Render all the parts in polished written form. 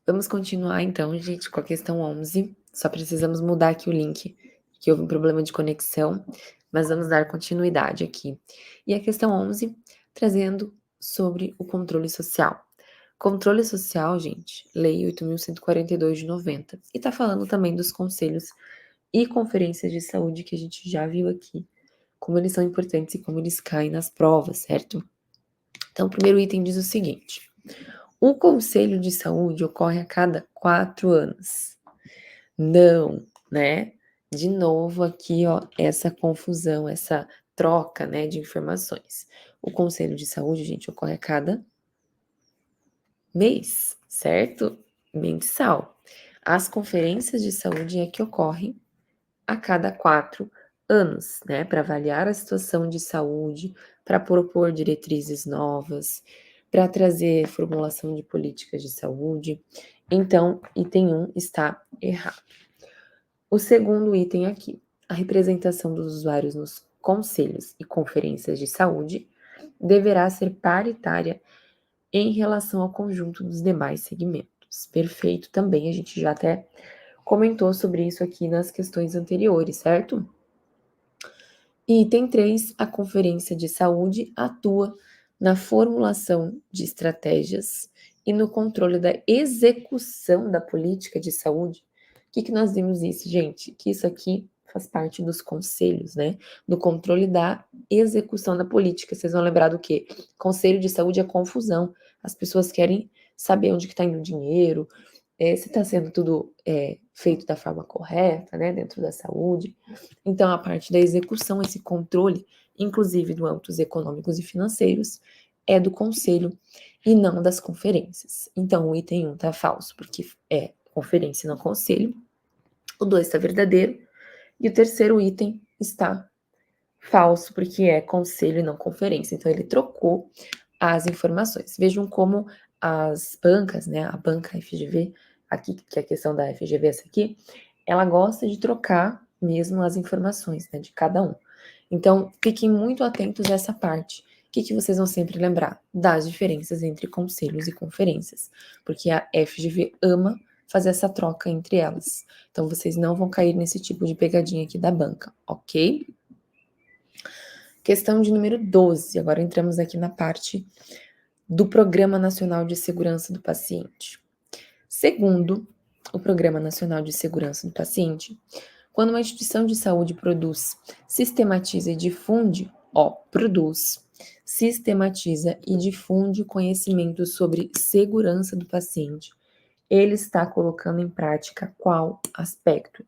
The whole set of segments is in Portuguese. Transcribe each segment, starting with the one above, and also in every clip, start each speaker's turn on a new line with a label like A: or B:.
A: Vamos continuar então, gente, com a questão 11. Só precisamos mudar aqui o link, que houve um problema de conexão, mas vamos dar continuidade aqui. E a questão 11, trazendo sobre o controle social. Controle social, gente, Lei 8.142 de 90. E tá falando também dos conselhos e conferências de saúde que a gente já viu aqui, como eles são importantes e como eles caem nas provas, certo? Então, o primeiro item diz o seguinte: o Conselho de Saúde ocorre a cada 4 anos. Não, né? De novo aqui, ó, essa confusão, essa troca, né, de informações. O Conselho de Saúde, gente, ocorre a cada mês, certo? Mensal. As conferências de saúde é que ocorrem a cada 4 anos, né? Para avaliar a situação de saúde, para propor diretrizes novas, para trazer formulação de políticas de saúde. Então, item 1 está errado. O segundo item aqui, a representação dos usuários nos conselhos e conferências de saúde deverá ser paritária em relação ao conjunto dos demais segmentos. Perfeito também, a gente já até comentou sobre isso aqui nas questões anteriores, certo? Item 3, a Conferência de Saúde atua na formulação de estratégias e no controle da execução da política de saúde. O que nós vimos isso, gente? Que isso aqui faz parte dos conselhos, né? Do controle da execução da política. Vocês vão lembrar do quê? Conselho de saúde é confusão. As pessoas querem saber onde que está indo o dinheiro, se está sendo tudo feito da forma correta, né? Dentro da saúde. Então, a parte da execução, esse controle, inclusive do âmbitos econômicos e financeiros, é do conselho e não das conferências. Então, o item 1 está falso, porque é conferência e não conselho. O 2 está verdadeiro. E o terceiro item está falso, porque é conselho e não conferência. Então, ele trocou as informações. Vejam como as bancas, né, a banca FGV, aqui, que é a questão da FGV, essa aqui, ela gosta de trocar mesmo as informações, né, de cada um. Então, fiquem muito atentos a essa parte. O que vocês vão sempre lembrar? Das diferenças entre conselhos e conferências, porque a FGV ama fazer essa troca entre elas. Então, vocês não vão cair nesse tipo de pegadinha aqui da banca, ok? Questão de número 12. Agora entramos aqui na parte do Programa Nacional de Segurança do Paciente. Segundo o Programa Nacional de Segurança do Paciente, quando uma instituição de saúde produz, sistematiza e difunde, sistematiza e difunde conhecimento sobre segurança do paciente, ele está colocando em prática qual aspecto?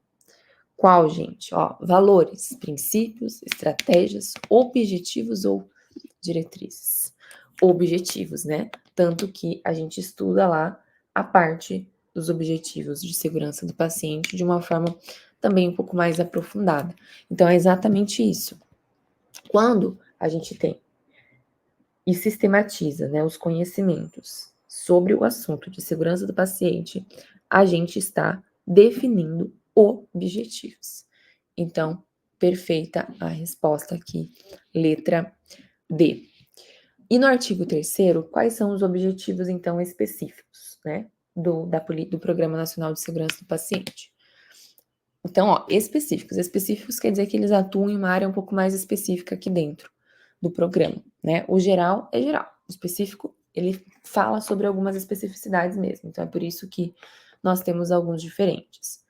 A: Qual, gente? Ó, valores, princípios, estratégias, objetivos ou diretrizes. Objetivos, né? Tanto que a gente estuda lá a parte dos objetivos de segurança do paciente de uma forma também um pouco mais aprofundada. Então, é exatamente isso. Quando a gente tem e sistematiza, né, os conhecimentos sobre o assunto de segurança do paciente, a gente está definindo objetivos. Então, perfeita a resposta aqui, letra D. E no artigo 3º, quais são os objetivos, então, específicos, né, do Programa Nacional de Segurança do Paciente? Então, ó, específicos. Específicos quer dizer que eles atuam em uma área um pouco mais específica aqui dentro do programa, né? O geral é geral. O específico, ele fala sobre algumas especificidades mesmo. Então, é por isso que nós temos alguns diferentes.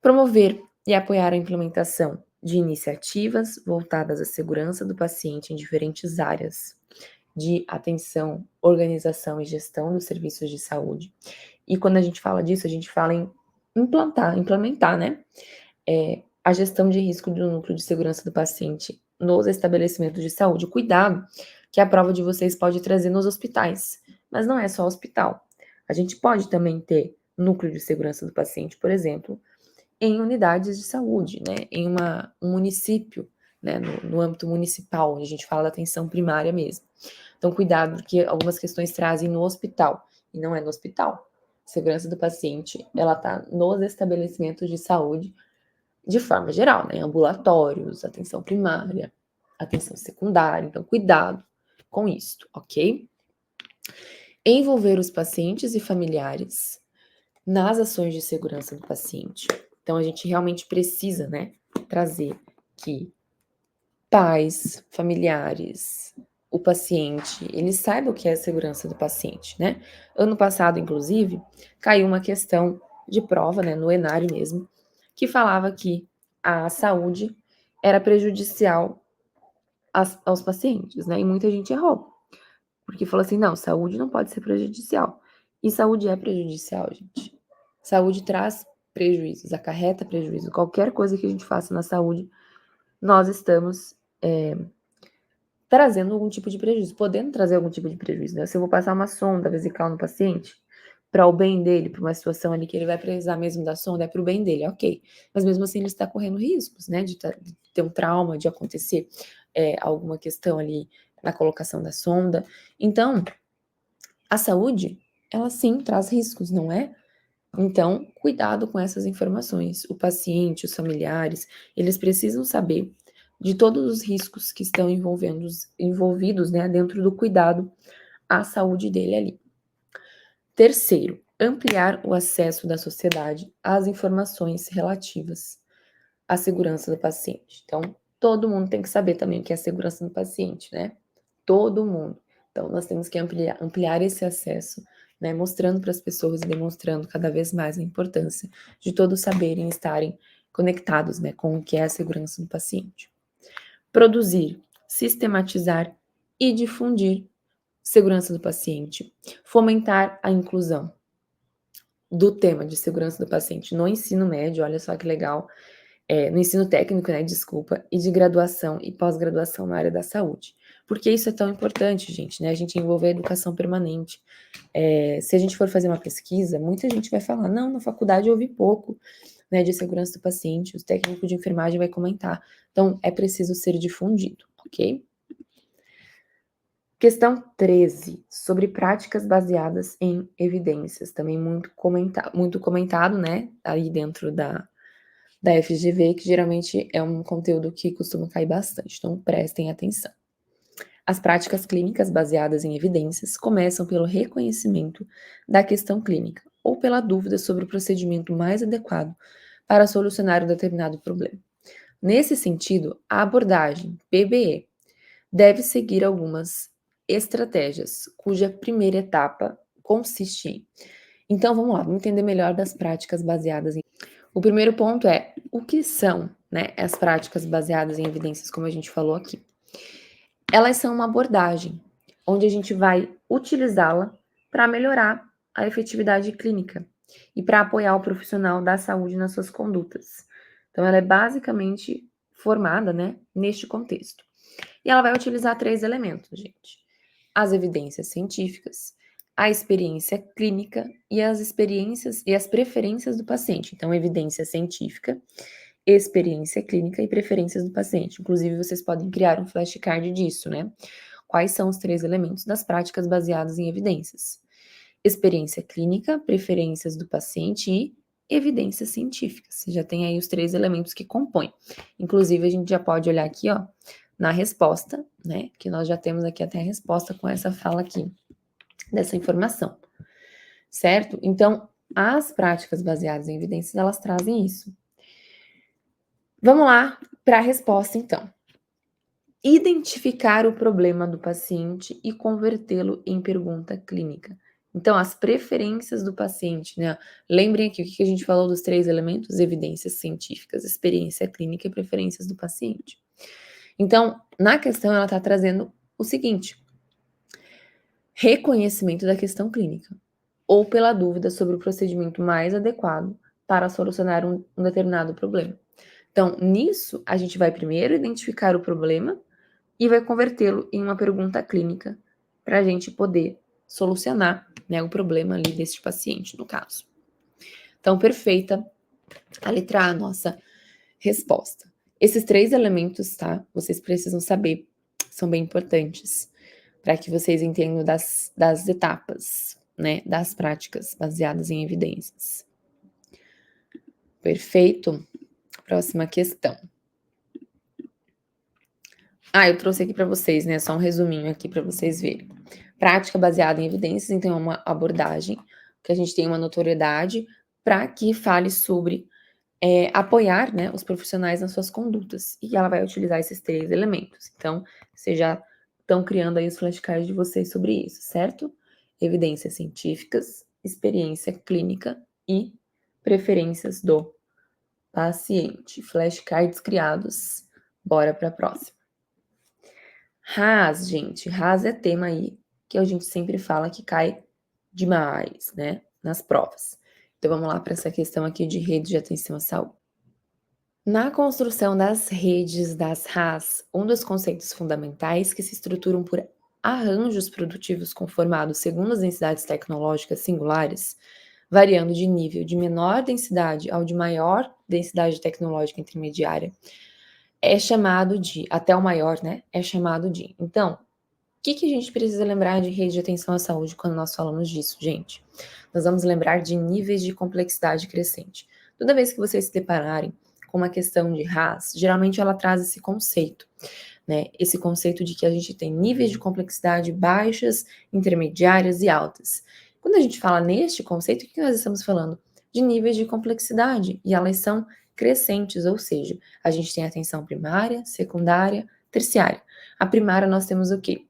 A: Promover e apoiar a implementação de iniciativas voltadas à segurança do paciente em diferentes áreas de atenção, organização e gestão dos serviços de saúde. E quando a gente fala disso, a gente fala em implementar, né? A gestão de risco do núcleo de segurança do paciente nos estabelecimentos de saúde. Cuidado, que a prova de vocês pode trazer nos hospitais, mas não é só hospital. A gente pode também ter núcleo de segurança do paciente, por exemplo, em unidades de saúde, né? Em um município, né? No âmbito municipal, onde a gente fala da atenção primária mesmo. Então, cuidado, porque algumas questões trazem no hospital, e não é no hospital. Segurança do paciente, ela está nos estabelecimentos de saúde, de forma geral, né? Ambulatórios, atenção primária, atenção secundária. Então, cuidado com isso, ok? Envolver os pacientes e familiares nas ações de segurança do paciente. Então, a gente realmente precisa, né, trazer que pais, familiares, o paciente, eles saibam o que é a segurança do paciente, né? Ano passado, inclusive, caiu uma questão de prova, né, no Enário mesmo, que falava que a saúde era prejudicial aos pacientes, né? E muita gente errou, porque falou assim, não, saúde não pode ser prejudicial. E saúde é prejudicial, gente. Saúde traz prejuízos, acarreta prejuízo. Qualquer coisa que a gente faça na saúde, nós estamos trazendo algum tipo de prejuízo, podendo trazer algum tipo de prejuízo, né? Se eu vou passar uma sonda vesical no paciente, para o bem dele, para uma situação ali que ele vai precisar mesmo da sonda, é para o bem dele, ok. Mas mesmo assim ele está correndo riscos, né? De ter um trauma, de acontecer alguma questão ali na colocação da sonda. Então, a saúde, ela sim traz riscos, não é? Então, cuidado com essas informações. O paciente, os familiares, eles precisam saber de todos os riscos que estão envolvidos, né, dentro do cuidado à saúde dele ali. Terceiro, ampliar o acesso da sociedade às informações relativas à segurança do paciente. Então, todo mundo tem que saber também o que é a segurança do paciente, né? Todo mundo. Então, nós temos que ampliar esse acesso, né, mostrando para as pessoas e demonstrando cada vez mais a importância de todos saberem estarem conectados, né, com o que é a segurança do paciente. Produzir, sistematizar e difundir segurança do paciente. Fomentar a inclusão do tema de segurança do paciente no ensino médio, olha só que legal, no ensino técnico, né, desculpa, e de graduação e pós-graduação na área da saúde. Por que isso é tão importante, gente, né? A gente envolver a educação permanente. Se a gente for fazer uma pesquisa, muita gente vai falar, não, na faculdade eu ouvi pouco, né, de segurança do paciente, o técnico de enfermagem vai comentar. Então, é preciso ser difundido, ok? Questão 13, sobre práticas baseadas em evidências, também muito comentado, né, aí dentro da FGV, que geralmente é um conteúdo que costuma cair bastante, então prestem atenção. As práticas clínicas baseadas em evidências começam pelo reconhecimento da questão clínica ou pela dúvida sobre o procedimento mais adequado para solucionar um determinado problema. Nesse sentido, a abordagem PBE deve seguir algumas estratégias, cuja primeira etapa consiste em. Então, vamos lá, vamos entender melhor das práticas baseadas em. O primeiro ponto é o que são, né, as práticas baseadas em evidências, como a gente falou aqui. Elas são uma abordagem onde a gente vai utilizá-la para melhorar a efetividade clínica e para apoiar o profissional da saúde nas suas condutas. Então, ela é basicamente formada, né, neste contexto. E ela vai utilizar 3 elementos, gente: as evidências científicas, a experiência clínica e as experiências e as preferências do paciente. Então, evidência científica, experiência clínica e preferências do paciente. Inclusive, vocês podem criar um flashcard disso, né? Quais são os 3 elementos das práticas baseadas em evidências? Experiência clínica, preferências do paciente e evidências científicas. Você já tem aí os 3 elementos que compõem. Inclusive, a gente já pode olhar aqui, ó, na resposta, né? Que nós já temos aqui até a resposta com essa fala aqui, dessa informação, certo? Então, as práticas baseadas em evidências, elas trazem isso. Vamos lá para a resposta, então. Identificar o problema do paciente e convertê-lo em pergunta clínica. Então, as preferências do paciente, né? Lembrem aqui o que a gente falou dos 3 elementos: evidências científicas, experiência clínica e preferências do paciente. Então, na questão, ela está trazendo o seguinte: reconhecimento da questão clínica, ou pela dúvida sobre o procedimento mais adequado para solucionar um determinado problema. Então, nisso, a gente vai primeiro identificar o problema e vai convertê-lo em uma pergunta clínica para a gente poder solucionar, né, o problema ali deste paciente, no caso. Então, perfeita a letra A, nossa resposta. Esses 3 elementos, tá? Vocês precisam saber, são bem importantes para que vocês entendam das etapas, né, das práticas baseadas em evidências. Perfeito? Próxima questão. Eu trouxe aqui para vocês, né, só um resuminho aqui para vocês verem. Prática baseada em evidências, então é uma abordagem que a gente tem uma notoriedade para que fale sobre apoiar, né, os profissionais nas suas condutas. E ela vai utilizar esses 3 elementos. Então, vocês já estão criando aí os flashcards de vocês sobre isso, certo? Evidências científicas, experiência clínica e preferências do paciente. Flashcards criados. Bora para a próxima. RAS, gente. RAS é tema aí que a gente sempre fala que cai demais, né, nas provas. Então, vamos lá para essa questão aqui de rede de atenção à saúde. Na construção das redes das RAS, um dos conceitos fundamentais que se estruturam por arranjos produtivos conformados segundo as densidades tecnológicas singulares, variando de nível de menor densidade ao de maior densidade tecnológica intermediária, é chamado de, até o maior, né? É chamado de. Então, o que a gente precisa lembrar de rede de atenção à saúde quando nós falamos disso, gente? Nós vamos lembrar de níveis de complexidade crescente. Toda vez que vocês se depararem com uma questão de RAS, geralmente ela traz esse conceito, né? Esse conceito de que a gente tem níveis de complexidade baixas, intermediárias e altas. Quando a gente fala neste conceito, o que nós estamos falando? De níveis de complexidade, e elas são crescentes, ou seja, a gente tem atenção primária, secundária, terciária. A primária nós temos o quê?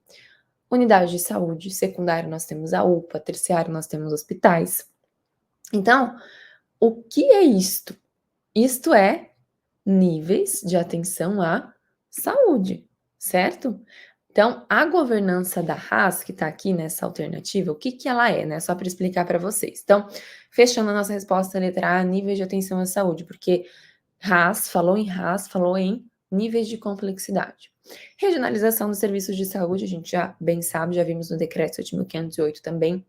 A: Unidade de saúde, secundária nós temos a UPA, terciário nós temos hospitais. Então, o que é isto? Isto é níveis de atenção à saúde, certo? Então, a governança da RAS, que está aqui nessa alternativa, o que ela é, né? Só para explicar para vocês. Então, fechando a nossa resposta, letra A, níveis de atenção à saúde, porque RAS, falou em níveis de complexidade. Regionalização dos serviços de saúde, a gente já bem sabe, já vimos no decreto 8.508 também.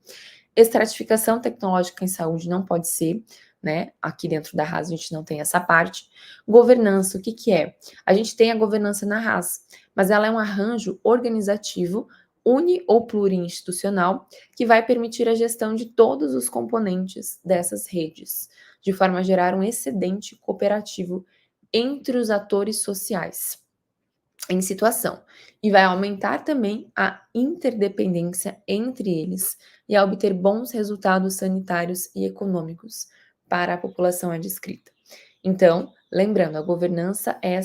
A: Estratificação tecnológica em saúde não pode ser, né? Aqui dentro da RAS a gente não tem essa parte. Governança, o que é? A gente tem a governança na RAS, mas ela é um arranjo organizativo uni ou plurinstitucional que vai permitir a gestão de todos os componentes dessas redes, de forma a gerar um excedente cooperativo entre os atores sociais em situação, e vai aumentar também a interdependência entre eles e a obter bons resultados sanitários e econômicos para a população adscrita. Então, lembrando, a governança é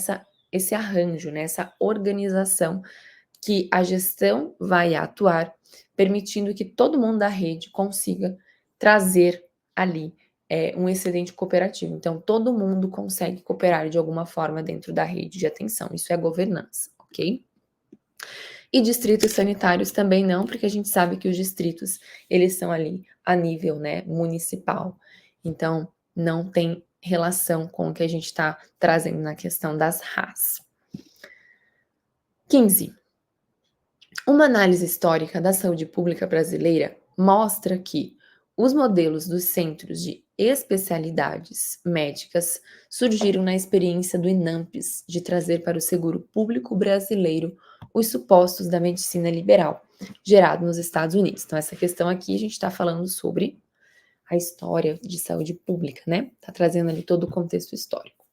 A: esse arranjo, né, essa organização que a gestão vai atuar, permitindo que todo mundo da rede consiga trazer ali um excedente cooperativo. Então, todo mundo consegue cooperar de alguma forma dentro da rede de atenção. Isso é governança, ok? E distritos sanitários também não, porque a gente sabe que os distritos, eles são ali a nível, né, municipal. Então, não tem relação com o que a gente está trazendo na questão das RAS. 15. Uma análise histórica da saúde pública brasileira mostra que os modelos dos centros de especialidades médicas surgiram na experiência do INAMPS de trazer para o seguro público brasileiro os supostos da medicina liberal, gerado nos Estados Unidos. Então, essa questão aqui a gente está falando sobre a história de saúde pública, né? Está trazendo ali todo o contexto histórico.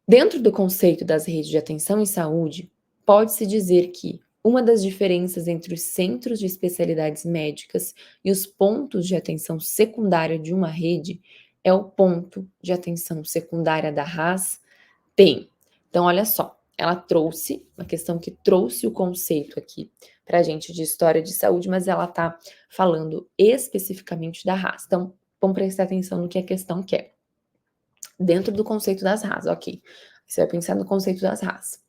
A: Dentro do conceito das redes de atenção em saúde, pode-se dizer que uma das diferenças entre os centros de especialidades médicas e os pontos de atenção secundária de uma rede é o ponto de atenção secundária da RAS tem. Então, olha só, ela trouxe, uma questão que trouxe o conceito aqui para a gente de história de saúde, mas ela está falando especificamente da RAS. Então, vamos prestar atenção no que a questão quer. Dentro do conceito das RAS, ok. Você vai pensar no conceito das RAS.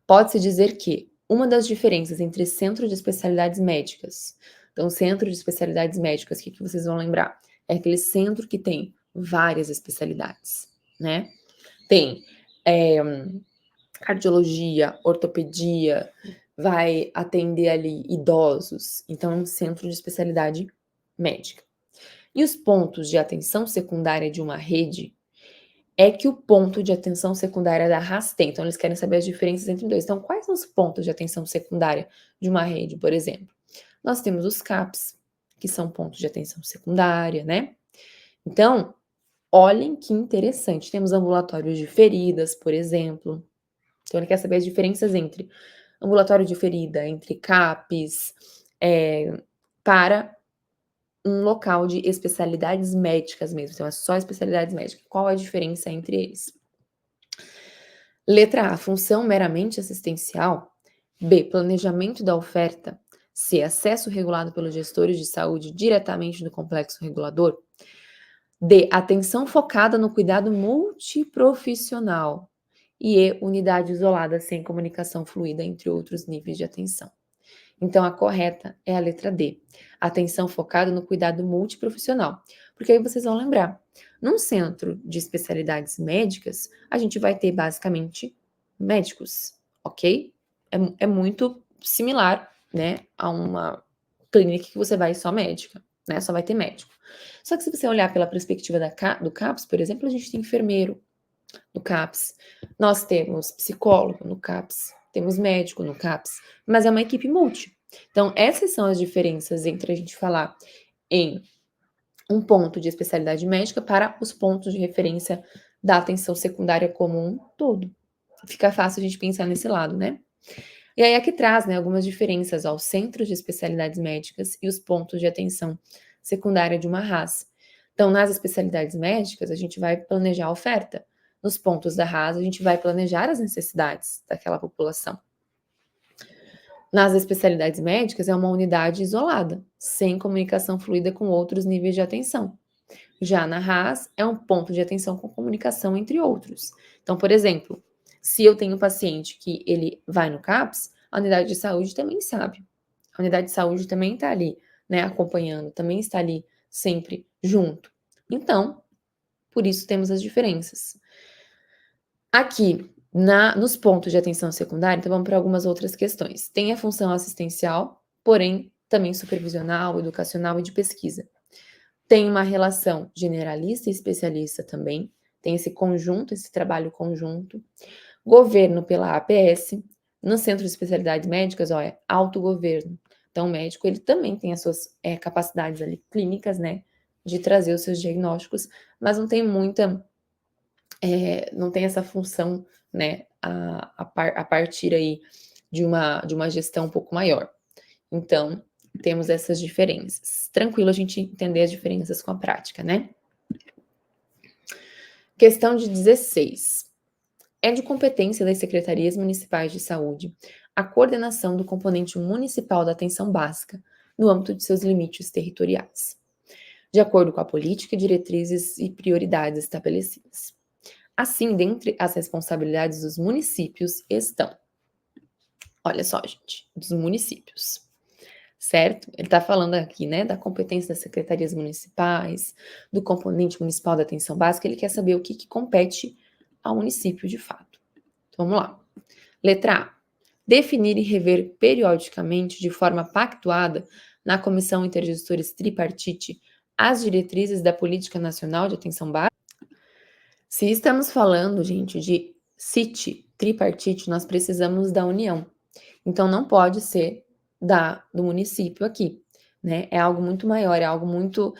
A: Pode-se dizer que uma das diferenças entre centro de especialidades médicas, então centro de especialidades médicas, o que vocês vão lembrar? É aquele centro que tem várias especialidades, né? Tem cardiologia, ortopedia, vai atender ali idosos, então é um centro de especialidade médica. E os pontos de atenção secundária de uma rede é que o ponto de atenção secundária da RAS tem. Então, eles querem saber as diferenças entre os dois. Então, quais são os pontos de atenção secundária de uma rede, por exemplo? Nós temos os CAPs, que são pontos de atenção secundária, né? Então, olhem que interessante. Temos ambulatórios de feridas, por exemplo. Então, ele quer saber as diferenças entre ambulatório de ferida, entre CAPs, para um local de especialidades médicas mesmo, então é só especialidades médicas. Qual a diferença entre eles? Letra A, função meramente assistencial. B, planejamento da oferta. C, acesso regulado pelos gestores de saúde diretamente do complexo regulador. D, atenção focada no cuidado multiprofissional. E E, unidade isolada sem comunicação fluida entre outros níveis de atenção. Então, a correta é a letra D, atenção focada no cuidado multiprofissional. Porque aí vocês vão lembrar, num centro de especialidades médicas, a gente vai ter basicamente médicos, ok? É muito similar, né, a uma clínica que você vai só médica, né, só vai ter médico. Só que se você olhar pela perspectiva do CAPS, por exemplo, a gente tem enfermeiro no CAPS, nós temos psicólogo no CAPS, temos médico no CAPS, mas é uma equipe multi. Então, essas são as diferenças entre a gente falar em um ponto de especialidade médica para os pontos de referência da atenção secundária como um todo. Fica fácil a gente pensar nesse lado, né? E aí aqui traz, né, algumas diferenças aos centros de especialidades médicas e os pontos de atenção secundária de uma RAS. Então, nas especialidades médicas, a gente vai planejar a oferta. Nos pontos da RAS, a gente vai planejar as necessidades daquela população. Nas especialidades médicas, é uma unidade isolada, sem comunicação fluida com outros níveis de atenção. Já na RAS, é um ponto de atenção com comunicação entre outros. Então, por exemplo, se eu tenho um paciente que ele vai no CAPS, a unidade de saúde também sabe. A unidade de saúde também está ali, né, acompanhando, também está ali sempre junto. Então, por isso temos as diferenças. Aqui, nos pontos de atenção secundária, então vamos para algumas outras questões. Tem a função assistencial, porém também supervisional, educacional e de pesquisa. Tem uma relação generalista e especialista também, tem esse conjunto, esse trabalho conjunto. Governo pela APS, no Centro de Especialidades Médicas, é autogoverno. Então, o médico, ele também tem as suas capacidades ali clínicas, né, de trazer os seus diagnósticos, mas não tem não tem essa função, né, a partir aí de uma gestão um pouco maior. Então, temos essas diferenças. Tranquilo a gente entender as diferenças com a prática, né? Questão de 16. É de competência das secretarias municipais de saúde a coordenação do componente municipal da atenção básica no âmbito de seus limites territoriais, de acordo com a política, diretrizes e prioridades estabelecidas. Assim, dentre as responsabilidades dos municípios estão, olha só, gente, dos municípios, certo? Ele está falando aqui, né, da competência das secretarias municipais, do componente municipal da atenção básica, ele quer saber o que compete ao município de fato. Então, vamos lá. Letra A. Definir e rever periodicamente, de forma pactuada, na Comissão Intergestores Tripartite, as diretrizes da Política Nacional de Atenção Básica. Se estamos falando, gente, de CIT, tripartite, nós precisamos da união. Então, não pode ser do município aqui, né? É algo muito maior, é algo muito,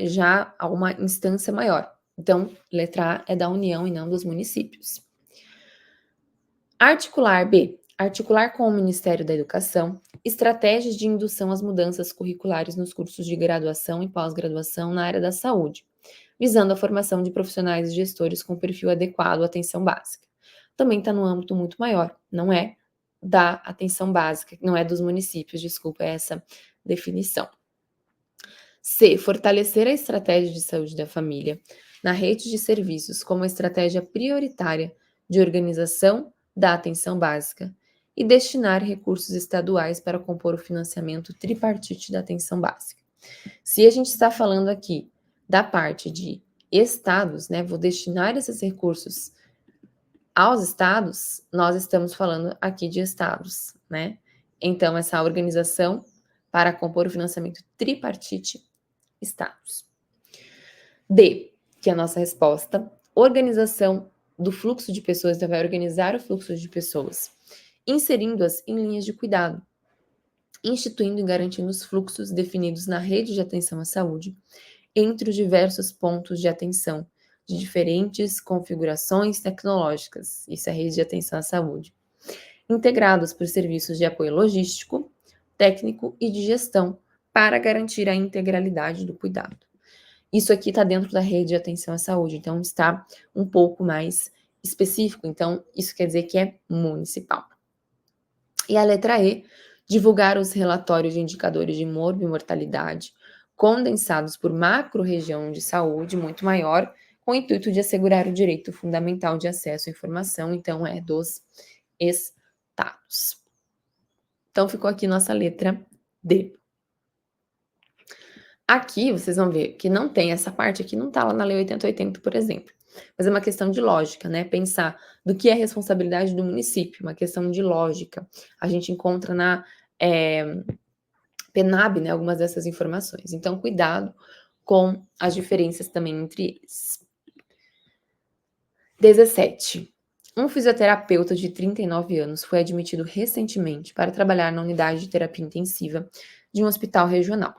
A: já uma instância maior. Então, letra A é da união e não dos municípios. Articular com o Ministério da Educação estratégias de indução às mudanças curriculares nos cursos de graduação e pós-graduação na área da saúde, visando a formação de profissionais e gestores com perfil adequado à atenção básica. Também está no âmbito muito maior, não é da atenção básica, não é dos municípios, desculpa essa definição. C. Fortalecer a estratégia de saúde da família na rede de serviços como estratégia prioritária de organização da atenção básica e destinar recursos estaduais para compor o financiamento tripartite da atenção básica. Se a gente está falando aqui da parte de estados, né, vou destinar esses recursos aos estados, nós estamos falando aqui de estados, né? Então, essa organização para compor o financiamento tripartite, estados. D, que é a nossa resposta, organização do fluxo de pessoas, então vai organizar o fluxo de pessoas, inserindo-as em linhas de cuidado, instituindo e garantindo os fluxos definidos na rede de atenção à saúde, entre os diversos pontos de atenção, de diferentes configurações tecnológicas, isso é a rede de atenção à saúde, integrados por serviços de apoio logístico, técnico e de gestão para garantir a integralidade do cuidado. Isso aqui está dentro da rede de atenção à saúde, então está um pouco mais específico, então isso quer dizer que é municipal. E a letra E, divulgar os relatórios de indicadores de morbimortalidade condensados por macro-região de saúde muito maior, com o intuito de assegurar o direito fundamental de acesso à informação, então é dos estados. Então ficou aqui nossa letra D. Aqui vocês vão ver que não tem essa parte aqui, não está lá na Lei 8080, por exemplo. Mas é uma questão de lógica, né? Pensar do que é responsabilidade do município, uma questão de lógica. A gente encontra na PENAB, né, algumas dessas informações. Então, cuidado com as diferenças também entre eles. 17. Um fisioterapeuta de 39 anos foi admitido recentemente para trabalhar na unidade de terapia intensiva de um hospital regional.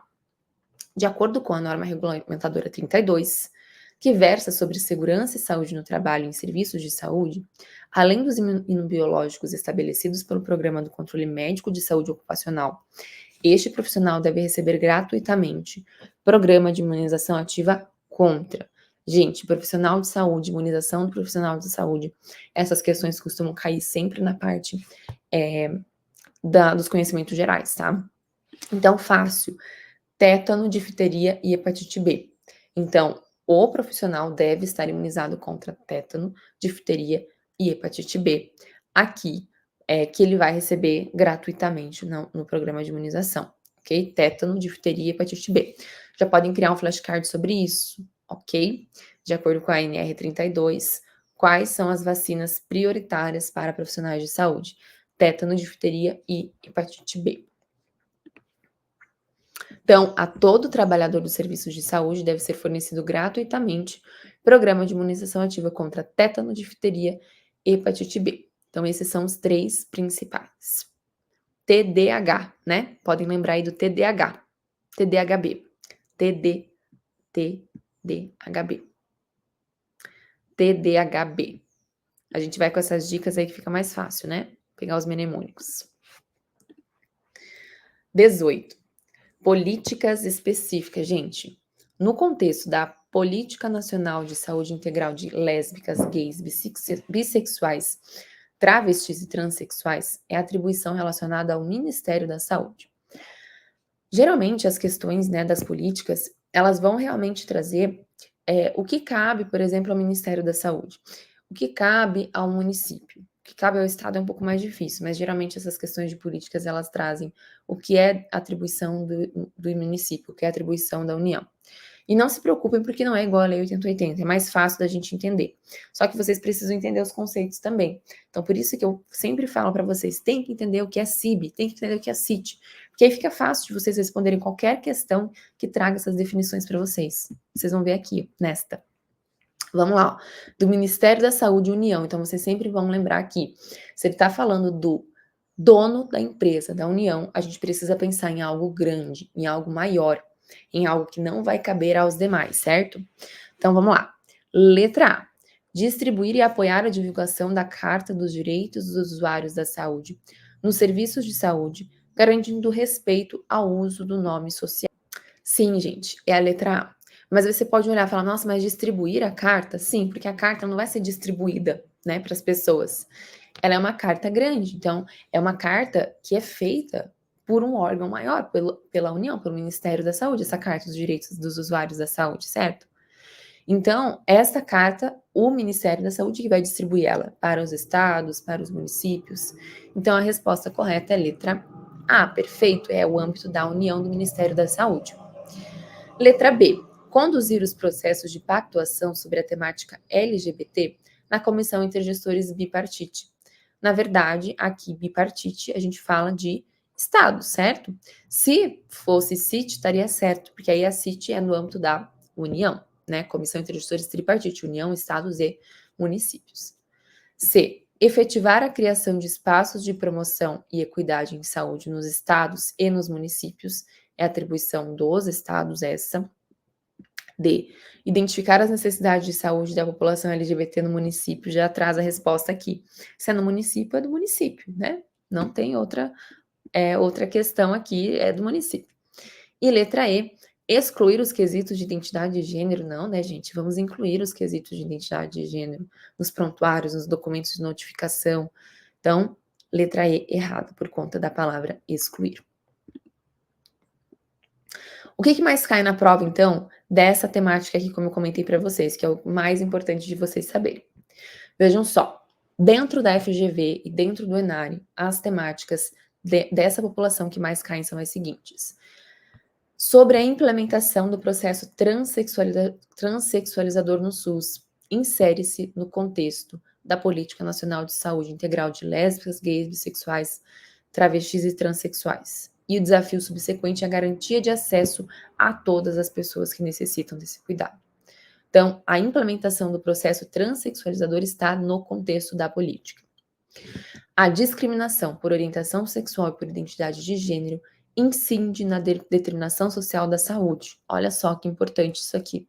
A: De acordo com a norma regulamentadora 32, que versa sobre segurança e saúde no trabalho em serviços de saúde, além dos imunobiológicos estabelecidos pelo Programa do Controle Médico de Saúde Ocupacional, este profissional deve receber gratuitamente programa de imunização ativa contra. Gente, profissional de saúde, imunização do profissional de saúde, essas questões costumam cair sempre na parte dos conhecimentos gerais, tá? Então, fácil. Tétano, difteria e hepatite B. Então, o profissional deve estar imunizado contra tétano, difteria e hepatite B. Aqui é que ele vai receber gratuitamente no programa de imunização, ok? Tétano, difteria e hepatite B. Já podem criar um flashcard sobre isso, ok? De acordo com a NR 32, quais são as vacinas prioritárias para profissionais de saúde? Tétano, difteria e hepatite B. Então, a todo trabalhador dos serviços de saúde deve ser fornecido gratuitamente programa de imunização ativa contra tétano, difteria e hepatite B. Então, esses são os três principais. TDAH, né? Podem lembrar aí do TDAH. TDAHB. TDAHB. TDAHB. A gente vai com essas dicas aí que fica mais fácil, né? Pegar os mnemônicos. 18. Políticas específicas, gente. No contexto da Política Nacional de Saúde Integral de Lésbicas, Gays, Bissexuais, Travestis e Transsexuais, é atribuição relacionada ao Ministério da Saúde. Geralmente, as questões, né, das políticas, elas vão realmente trazer o que cabe, por exemplo, ao Ministério da Saúde, o que cabe ao município, o que cabe ao Estado é um pouco mais difícil, mas geralmente essas questões de políticas, elas trazem o que é atribuição do município, o que é atribuição da União. E não se preocupem porque não é igual a Lei 8080, é mais fácil da gente entender. Só que vocês precisam entender os conceitos também. Então, por isso que eu sempre falo para vocês, tem que entender o que é CIB, tem que entender o que é CIT, porque aí fica fácil de vocês responderem qualquer questão que traga essas definições para vocês. Vocês vão ver aqui, nesta. Vamos lá, ó. Do Ministério da Saúde União. Então, vocês sempre vão lembrar aqui. Se ele está falando do dono da empresa, da União, a gente precisa pensar em algo grande, em algo maior, em algo que não vai caber aos demais, certo? Então, vamos lá. Letra A. Distribuir e apoiar a divulgação da Carta dos Direitos dos Usuários da Saúde nos serviços de saúde, garantindo respeito ao uso do nome social. Sim, gente, é a letra A. Mas você pode olhar e falar, nossa, mas distribuir a carta? Sim, porque a carta não vai ser distribuída, né, para as pessoas. Ela é uma carta grande, então é uma carta que é feita por um órgão maior, pela União, pelo Ministério da Saúde, essa carta dos direitos dos usuários da saúde, certo? Então, essa carta, o Ministério da Saúde que vai distribuir ela para os estados, para os municípios. Então, a resposta correta é a letra A, perfeito, é o âmbito da União do Ministério da Saúde. Letra B. Conduzir os processos de pactuação sobre a temática LGBT na Comissão Intergestores Bipartite. Na verdade, aqui bipartite, a gente fala de Estado, certo? Se fosse CIT, estaria certo, porque aí a CIT é no âmbito da União, né? Comissão Intergestores Tripartite, União, Estados e Municípios. C. Efetivar a criação de espaços de promoção e equidade em saúde nos estados e nos municípios, é atribuição dos estados essa. D. Identificar as necessidades de saúde da população LGBT no município, já traz a resposta aqui. Se é no município, é do município, né? Não tem outra outra questão aqui é do município. E letra E, excluir os quesitos de identidade de gênero, não, né, gente? Vamos incluir os quesitos de identidade de gênero nos prontuários, nos documentos de notificação. Então, letra E errada, por conta da palavra excluir. O que mais cai na prova, então, dessa temática aqui, como eu comentei para vocês, que é o mais importante de vocês saberem? Vejam só, dentro da FGV e dentro do ENARE, as temáticas dessa população que mais caem são as seguintes. Sobre a implementação do processo transexualizador no SUS, insere-se no contexto da Política Nacional de Saúde Integral de Lésbicas, Gays, Bissexuais, Travestis e Transsexuais. E o desafio subsequente é a garantia de acesso a todas as pessoas que necessitam desse cuidado. Então, a implementação do processo transexualizador está no contexto da política. A discriminação por orientação sexual e por identidade de gênero incide na determinação social da saúde. Olha só que importante isso aqui.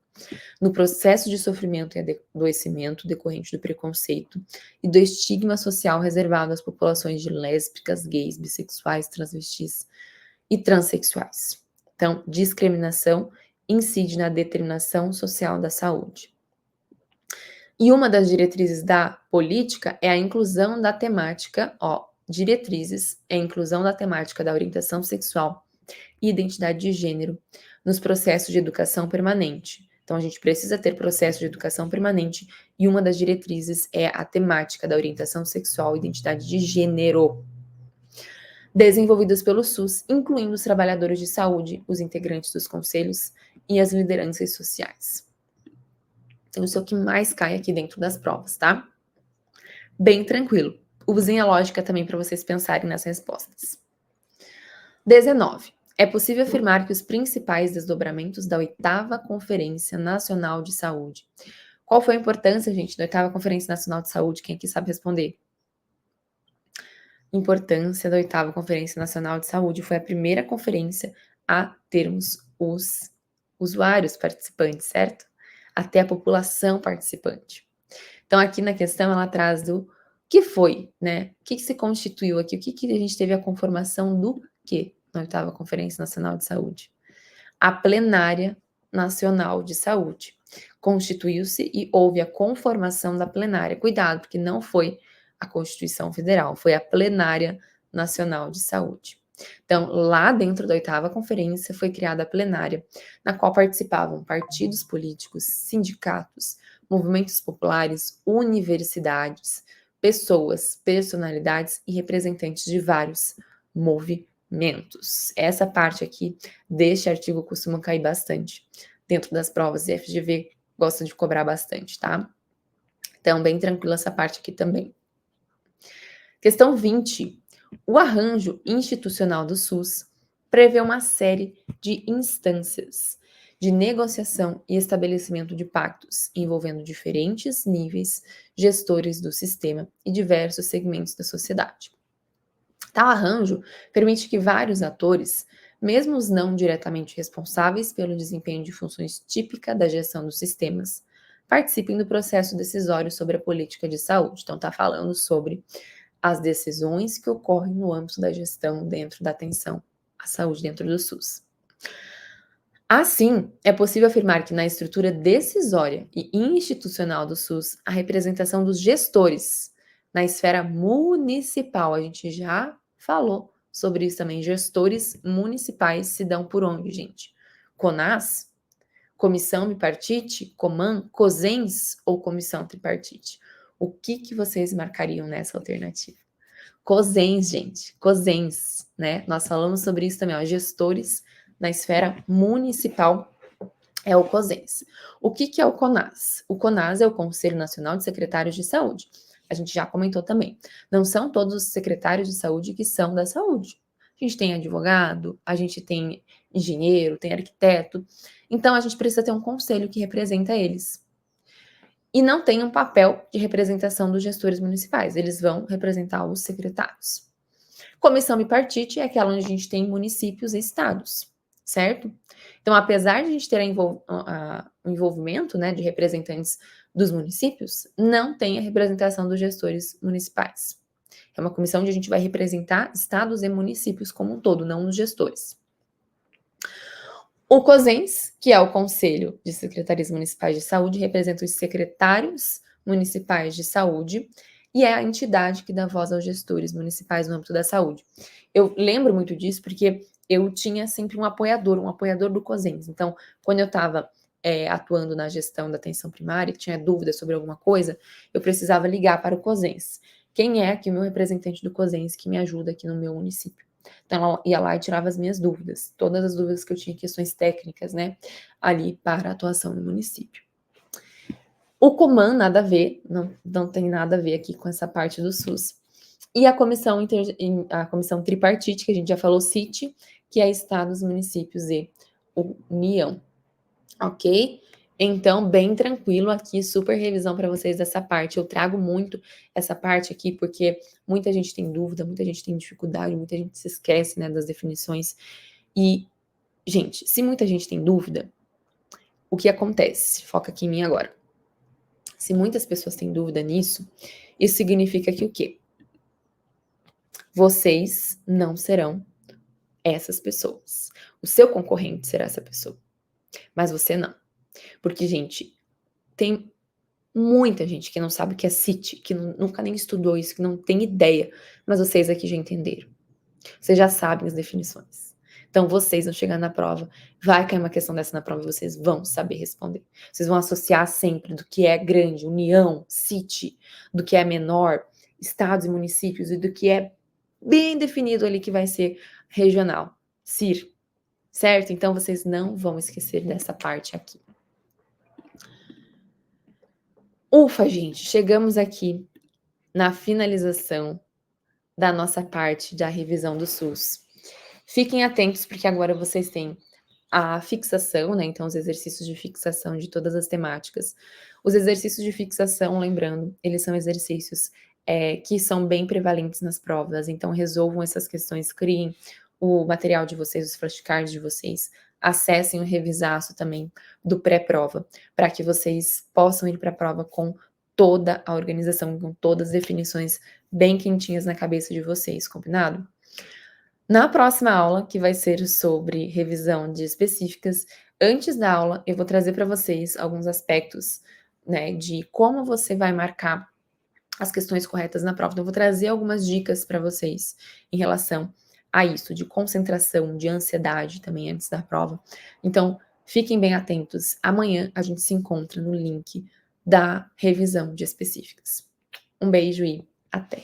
A: No processo de sofrimento e adoecimento decorrente do preconceito e do estigma social reservado às populações de lésbicas, gays, bissexuais, transvestis e transexuais. Então, discriminação incide na determinação social da saúde. E uma das diretrizes da política é a inclusão da temática, diretrizes é a inclusão da temática da orientação sexual e identidade de gênero nos processos de educação permanente. Então, a gente precisa ter processo de educação permanente e uma das diretrizes é a temática da orientação sexual e identidade de gênero, desenvolvidas pelo SUS, incluindo os trabalhadores de saúde, os integrantes dos conselhos e as lideranças sociais. Então, isso é o que mais cai aqui dentro das provas, tá? Bem tranquilo. Usem a lógica também para vocês pensarem nas respostas. 19. É possível afirmar que os principais desdobramentos da 8ª Conferência Nacional de Saúde. Qual foi a importância, gente, da 8ª Conferência Nacional de Saúde? Quem aqui sabe responder? Importância da 8ª Conferência Nacional de Saúde foi a primeira conferência a termos os usuários participantes, certo? Até a população participante. Então, aqui na questão, ela traz do que foi, né? O que se constituiu aqui? O que a gente teve a conformação do quê na 8ª Conferência Nacional de Saúde? A Plenária Nacional de Saúde. Constituiu-se e houve a conformação da plenária. Cuidado, porque não foi a Constituição Federal, foi a Plenária Nacional de Saúde. Então, lá dentro da 8ª Conferência foi criada a plenária, na qual participavam partidos políticos, sindicatos, movimentos populares, universidades, pessoas, personalidades e representantes de vários movimentos. Essa parte aqui deste artigo costuma cair bastante dentro das provas e a FGV gosta de cobrar bastante, tá? Então, bem tranquila essa parte aqui também. Questão 20. O arranjo institucional do SUS prevê uma série de instâncias de negociação e estabelecimento de pactos envolvendo diferentes níveis gestores do sistema e diversos segmentos da sociedade. Tal arranjo permite que vários atores, mesmo os não diretamente responsáveis pelo desempenho de funções típicas da gestão dos sistemas, participem do processo decisório sobre a política de saúde. Então, está falando sobre as decisões que ocorrem no âmbito da gestão dentro da atenção à saúde dentro do SUS. Assim, é possível afirmar que na estrutura decisória e institucional do SUS, a representação dos gestores na esfera municipal, a gente já falou sobre isso também, gestores municipais se dão por onde, gente? CONAS, Comissão Bipartite, COMAN, COSENS ou Comissão Tripartite? O que vocês marcariam nessa alternativa? COSENS, gente, COSENS, né? Nós falamos sobre isso também, gestores na esfera municipal é o COSENS. O que é o CONAS? O CONAS é o Conselho Nacional de Secretários de Saúde. A gente já comentou também. Não são todos os secretários de saúde que são da saúde. A gente tem advogado, a gente tem engenheiro, tem arquiteto. Então, a gente precisa ter um conselho que representa eles. E não tem um papel de representação dos gestores municipais. Eles vão representar os secretários. Comissão bipartite é aquela onde a gente tem municípios e estados, certo? Então, apesar de a gente ter o envolvimento, né, de representantes dos municípios, não tem a representação dos gestores municipais. É uma comissão onde a gente vai representar estados e municípios como um todo, não os gestores. O COSENS, que é o Conselho de Secretarias Municipais de Saúde, representa os secretários municipais de saúde e é a entidade que dá voz aos gestores municipais no âmbito da saúde. Eu lembro muito disso porque eu tinha sempre um apoiador do COSENS. Então, quando eu estava atuando na gestão da atenção primária, tinha dúvida sobre alguma coisa, eu precisava ligar para o COSENS. Quem é aqui o meu representante do COSENS que me ajuda aqui no meu município? Então, ela ia lá e tirava as minhas dúvidas, todas as dúvidas que eu tinha, questões técnicas, né, ali para a atuação no município. O Coman, nada a ver, não tem nada a ver aqui com essa parte do SUS. E a comissão tripartite, que a gente já falou, CIT, que é Estados, Municípios e União, ok? Então, bem tranquilo aqui, super revisão para vocês dessa parte. Eu trago muito essa parte aqui porque muita gente tem dúvida, muita gente tem dificuldade, muita gente se esquece, né, das definições. E, gente, se muita gente tem dúvida, o que acontece? Foca aqui em mim agora. Se muitas pessoas têm dúvida nisso, isso significa que o quê? Vocês não serão essas pessoas. O seu concorrente será essa pessoa, mas você não. Porque, gente, tem muita gente que não sabe o que é CIT, que nunca nem estudou isso, que não tem ideia, mas vocês aqui já entenderam. Vocês já sabem as definições. Então, vocês vão chegar na prova, vai cair uma questão dessa na prova e vocês vão saber responder. Vocês vão associar sempre do que é grande, união, CIT, do que é menor, estados e municípios, e do que é bem definido ali que vai ser regional, CIR, certo? Então, vocês não vão esquecer dessa parte aqui. Ufa, gente, chegamos aqui na finalização da nossa parte da revisão do SUS. Fiquem atentos, porque agora vocês têm a fixação, né? Então, os exercícios de fixação de todas as temáticas. Os exercícios de fixação, lembrando, eles são exercícios que são bem prevalentes nas provas. Então, resolvam essas questões, criem o material de vocês, os flashcards de vocês, acessem o revisaço também do pré-prova, para que vocês possam ir para a prova com toda a organização, com todas as definições bem quentinhas na cabeça de vocês, combinado? Na próxima aula, que vai ser sobre revisão de específicas, antes da aula eu vou trazer para vocês alguns aspectos, né, de como você vai marcar as questões corretas na prova. Então, eu vou trazer algumas dicas para vocês em relação a isso, de concentração, de ansiedade também antes da prova. Então, fiquem bem atentos. Amanhã a gente se encontra no link da revisão de específicas. Um beijo e até!